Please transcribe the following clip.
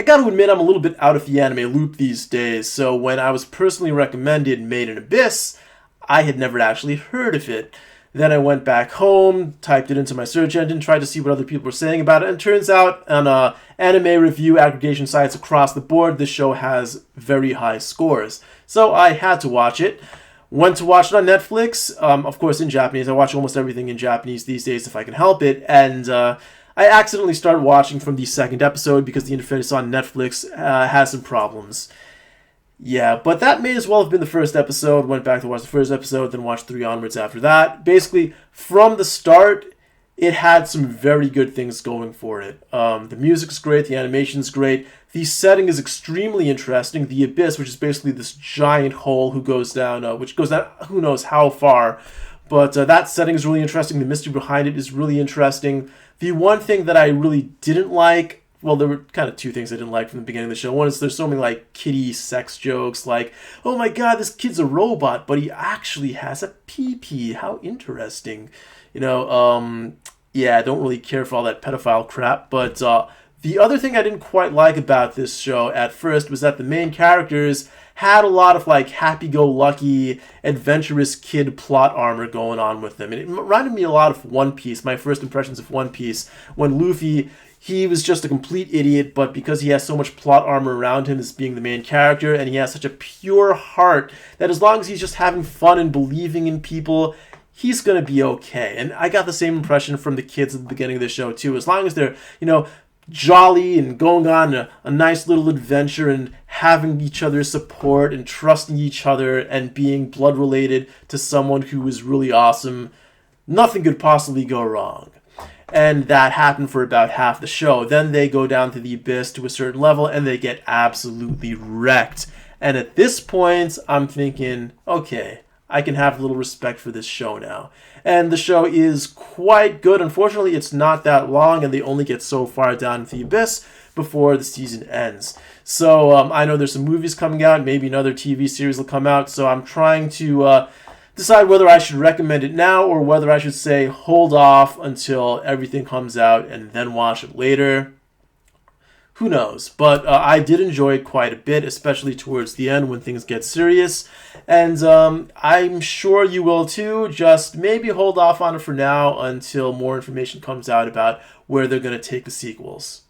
I gotta admit I'm a little bit out of the anime loop these days, so when I was personally recommended Made in Abyss, I had never actually heard of it. Then I went back home, typed it into my search engine, tried to see what other people were saying about it, and it turns out on anime review aggregation sites across the board, this show has very high scores. So I had to watch it. Went to watch it on Netflix, of course in Japanese. I watch almost everything in Japanese these days if I can help it, and I accidentally started watching from the second episode because the interface on Netflix has some problems. Yeah, but that may as well have been the first episode. Went back to watch the first episode, then watched 3 onwards after that. Basically, from the start, it had some very good things going for it. The music's great, the animation's great, the setting is extremely interesting. The Abyss, which is basically this giant hole which goes down who knows how far. But that setting is really interesting. The mystery behind it is really interesting. The one thing that I really didn't like, well, there were kind of two things I didn't like from the beginning of the show. One is there's so many like kiddie sex jokes, like, oh my god, this kid's a robot, but he actually has a pee-pee. How interesting. Yeah, I don't really care for all that pedophile crap. But the other thing I didn't quite like about this show at first was that the main characters had a lot of like happy-go-lucky, adventurous kid plot armor going on with them. And it reminded me a lot of One Piece, my first impressions of One Piece, when Luffy, he was just a complete idiot, but because he has so much plot armor around him as being the main character, and he has such a pure heart, that as long as he's just having fun and believing in people, he's going to be okay. And I got the same impression from the kids at the beginning of the show, too. As long as they're, jolly and going on a nice little adventure and having each other's support and trusting each other and being blood related to someone who is really awesome, nothing could possibly go wrong. And that happened for about half the show. Then they go down to the Abyss to a certain level and they get absolutely wrecked. And at this point, I'm thinking, okay, I can have a little respect for this show now. And the show is quite good. Unfortunately, it's not that long, and they only get so far down into the Abyss before the season ends. So I know there's some movies coming out. Maybe another TV series will come out. So I'm trying to decide whether I should recommend it now or whether I should say hold off until everything comes out and then watch it later. Who knows? But I did enjoy it quite a bit, especially towards the end when things get serious. And I'm sure you will too. Just maybe hold off on it for now until more information comes out about where they're going to take the sequels.